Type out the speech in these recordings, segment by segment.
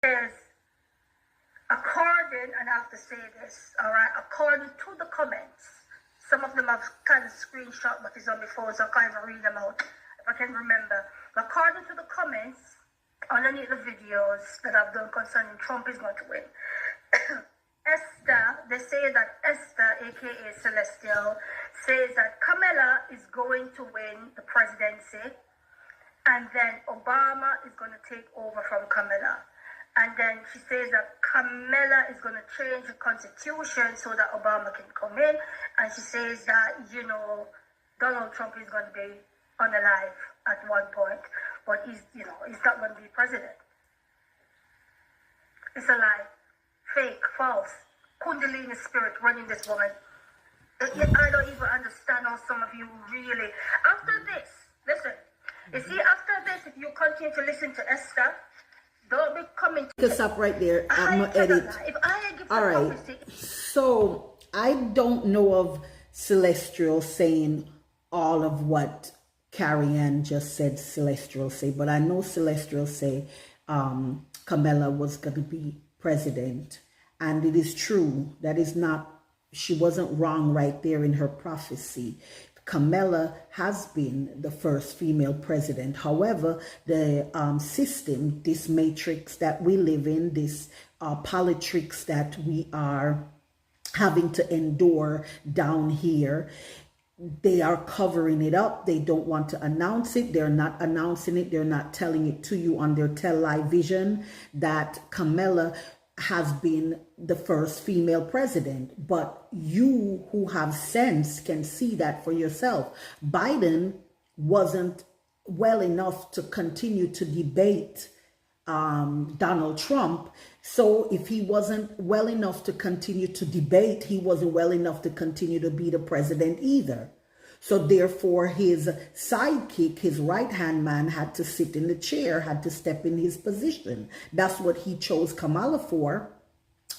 Says, according, and I have to say this, all right, according to the comments, some of them I've kind of screenshot, but it's on my phone, so I can't even read them out if I can remember. But according to the comments underneath the videos that I've done concerning Trump is going to win, Esther, they say that Esther, aka Celestial, says that Kamala is going to win the presidency, and then Obama is going to take over from Kamala. And then she says that Kamala is going to change the constitution so that Obama can come in. And she says that, you know, Donald Trump is going to be unalive at one point. But he's not going to be president. It's a lie. Fake, false. Kundalini spirit running this woman. I don't even understand how some of you really... After this, listen. You see, after this, if you continue to listen to Esther... Don't be coming to stop right there. I'm gonna edit. If I give all right. So I don't know of Celestial saying all of what Carrie Ann just said Celestial say, but I know Celestial say Kamala was gonna be president. And it is true. That is not, she wasn't wrong right there in her prophecy. Kamala has been the first female president. However, the system, this matrix that we live in, this politics that we are having to endure down here, they are covering it up. They don't want to announce it. They're not announcing it. They're not telling it to you on their television that Kamala has been the first female president. But you who have sense can see that for yourself. Biden wasn't well enough to continue to debate Donald Trump. So if he wasn't well enough to continue to debate, he wasn't well enough to continue to be the president either. So therefore, his sidekick, his right-hand man, had to sit in the chair, had to step in his position. That's what he chose Kamala for.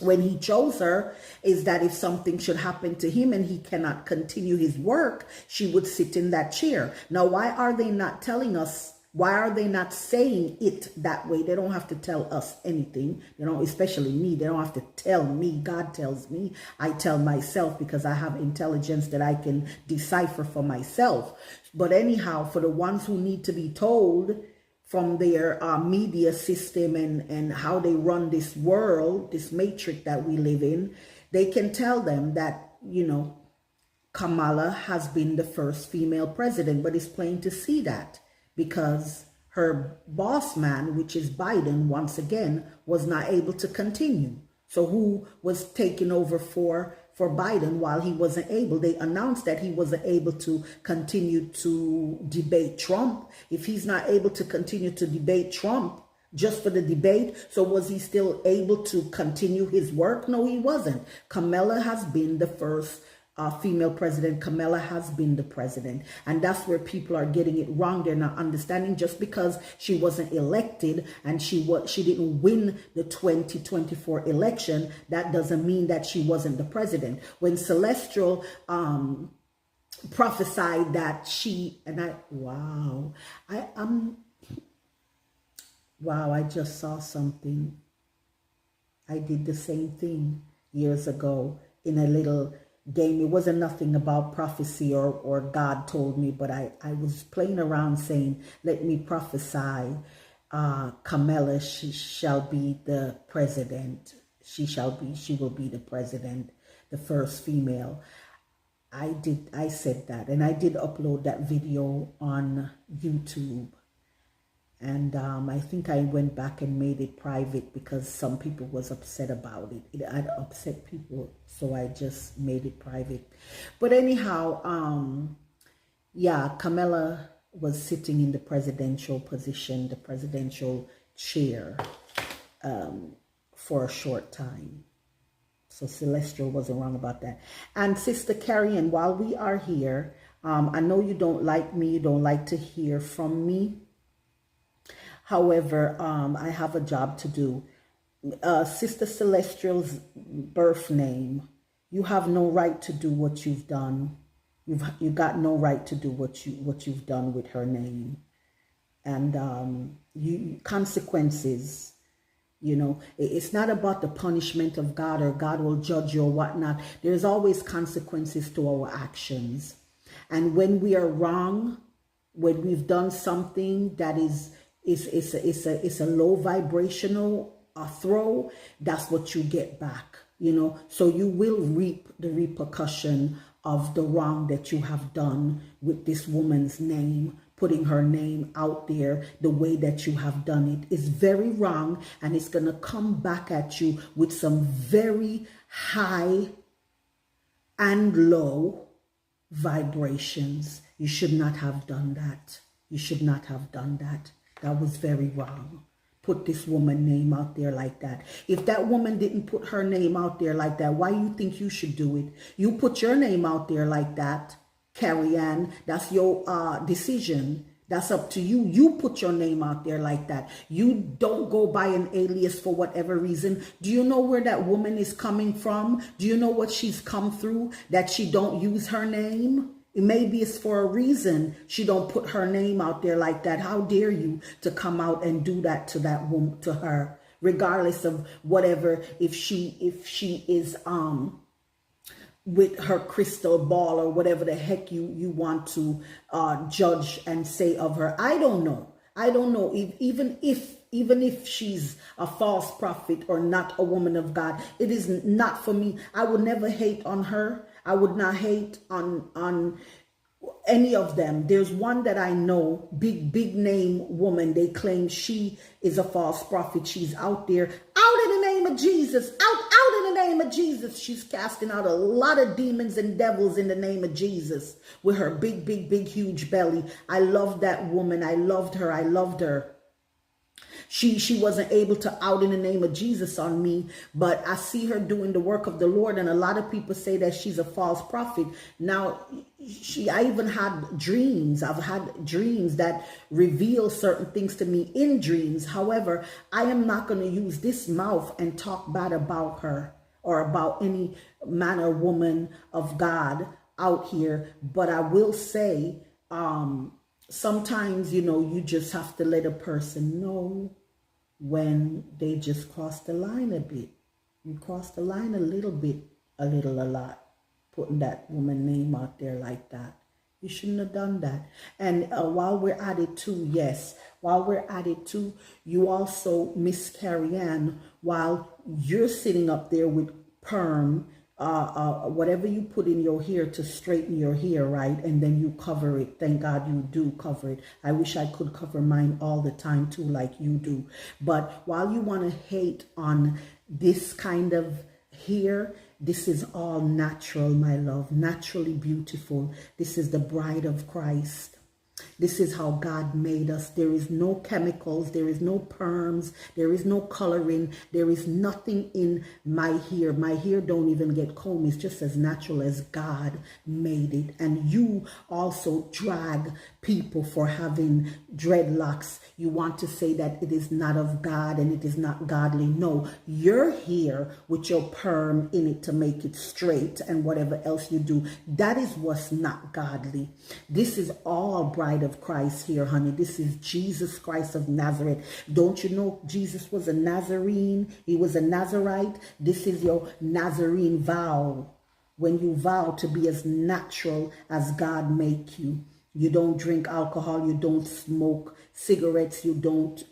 When he chose her, is that if something should happen to him and he cannot continue his work, she would sit in that chair. Now, why are they not telling us? Why are they not saying it that way? They don't have to tell us anything, you know, especially me. They don't have to tell me. God tells me. I tell myself because I have intelligence that I can decipher for myself. But anyhow, for the ones who need to be told from their media system and how they run this world, this matrix that we live in, they can tell them that, you know, Kamala has been the first female president, but it's plain to see that, because her boss man, which is Biden, once again, was not able to continue. So who was taking over for Biden while he wasn't able? They announced that he wasn't able to continue to debate Trump. If he's not able to continue to debate Trump just for the debate, so was he still able to continue his work? No, he wasn't. Kamala has been the first female president. Kamala has been the president, and that's where people are getting it wrong. They're not understanding. Just because she wasn't elected and she didn't win the 2024 election, that doesn't mean that she wasn't the president. When Celestial prophesied that she and I, wow, I just saw something. I did the same thing years ago in a little game. It wasn't nothing about prophecy or God told me, but I was playing around saying, let me prophesy Kamala, she shall be the president. She will be the president, the first female. I said that, and I did upload that video on YouTube. And I think I went back and made it private because some people was upset about it. It had upset people, so I just made it private. But anyhow, yeah, Kamala was sitting in the presidential position, the presidential chair, for a short time. So Celestial wasn't wrong about that. And Sister Carrie Ann, while we are here, I know you don't like me, you don't like to hear from me. However, I have a job to do. Sister Celestial's birth name, you have no right to do what you've done. You got no right to do what you've done with her name. And consequences You know, it's not about the punishment of God or God will judge you or whatnot. There's always consequences to our actions. And when we are wrong, when we've done something that is a low vibrational throw, that's what you get back, you know. So you will reap the repercussion of the wrong that you have done with this woman's name. Putting her name out there the way that you have done it is very wrong, and it's going to come back at you with some very high and low vibrations. You should not have done that. You should not have done that. That was very wrong. Put this woman's name out there like that. If that woman didn't put her name out there like that, why you think you should do it? You put your name out there like that, Carrie Ann. That's your decision. That's up to you. You put your name out there like that. You don't go by an alias for whatever reason. Do you know where that woman is coming from? Do you know what she's come through that she don't use her name? Maybe it's for a reason she don't put her name out there like that. How dare you to come out and do that to that woman, to her, regardless of whatever, if she is with her crystal ball or whatever the heck you want to judge and say of her. I don't know. Even if she's a false prophet or not a woman of God, it is not for me. I would never hate on her. I would not hate on any of them. There's one that I know, big name woman. They claim she is a false prophet. She's out there, out in the name of Jesus, out in the name of Jesus. She's casting out a lot of demons and devils in the name of Jesus with her big, huge belly. I love that woman. I loved her. She wasn't able to out in the name of Jesus on me, but I see her doing the work of the Lord, and a lot of people say that she's a false prophet. Now, I even had dreams. I've had dreams that reveal certain things to me in dreams. However, I am not going to use this mouth and talk bad about her or about any man or woman of God out here, but I will say, sometimes, you know, you just have to let a person know when they just cross the line a bit. You cross the line a little bit, a lot, putting that woman's name out there like that. You shouldn't have done that. And while we're at it too, you also, Miss Carrie Ann, while you're sitting up there with perm, whatever you put in your hair to straighten your hair, right? And then you cover it. Thank God you do cover it. I wish I could cover mine all the time too, like you do. But while you want to hate on this kind of hair, this is all natural, my love. Naturally beautiful. This is the bride of Christ. This is how God made us. There is no chemicals. There is no perms. There is no coloring. There is nothing in my hair. My hair don't even get combed. It's just as natural as God made it. And you also drag people for having dreadlocks. You want to say that it is not of God and it is not godly. No, you're here with your perm in it to make it straight and whatever else you do. That is what's not godly. This is all bride of Christ here, honey. This is Jesus Christ of Nazareth. Don't you know Jesus was a Nazarene? He was a Nazarite. This is your Nazarene vow. When you vow to be as natural as God make you. You don't drink alcohol. You don't smoke cigarettes. You don't,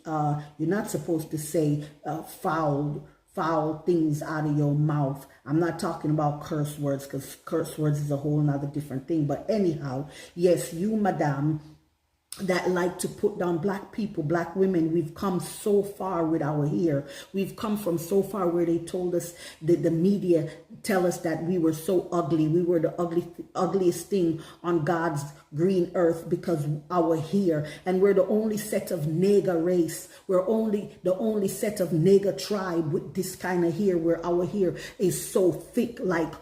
you're not supposed to say foul things out of your mouth. I'm not talking about curse words, because curse words is a whole nother different thing. But anyhow, yes, you, madam, that like to put down black people, black women, we've come so far with our hair. We've come from so far where they told us, that the media tell us that we were so ugly. We were the ugliest thing on God's green earth because our hair. And we're the only set of nigger race. We're the only set of nigger tribe with this kind of hair, where our hair is so thick like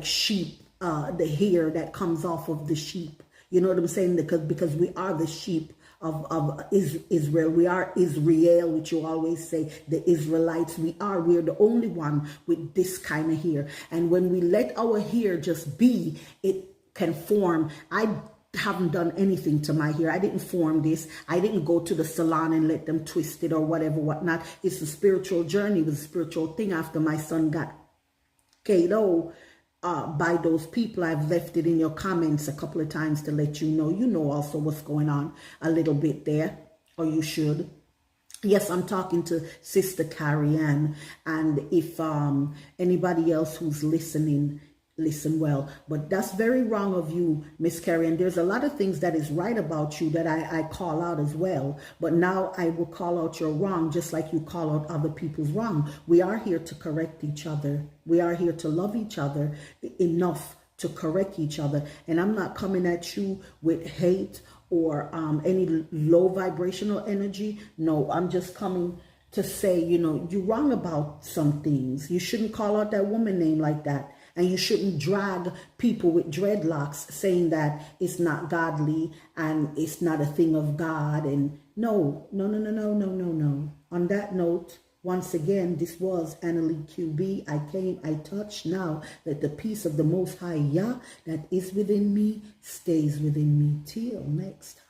sheep, the hair that comes off of the sheep. You know what I'm saying? Because we are the sheep of Israel. We are Israel, which you always say, the Israelites. We're the only one with this kind of hair. And when we let our hair just be, it can form. I haven't done anything to my hair. I didn't form this. I didn't go to the salon and let them twist it or whatever, whatnot. It's a spiritual journey. It was a spiritual thing after my son got KO by those people. I've left it in your comments a couple of times to let you know also what's going on a little bit there, or you should. Yes, I'm talking to Sister Carrie Ann, and if anybody else who's listening, listen well. But that's very wrong of you, Miss Carrie. And there's a lot of things that is right about you that I call out as well. But now I will call out your wrong, just like you call out other people's wrong. We are here to correct each other. We are here to love each other enough to correct each other. And I'm not coming at you with hate or any low vibrational energy. No, I'm just coming to say, you're wrong about some things. You shouldn't call out that woman name like that. And you shouldn't drag people with dreadlocks saying that it's not godly and it's not a thing of God. And no. On that note, once again, this was Annalie QB. I touch now that the peace of the Most High Yah that is within me stays within me. Till next time.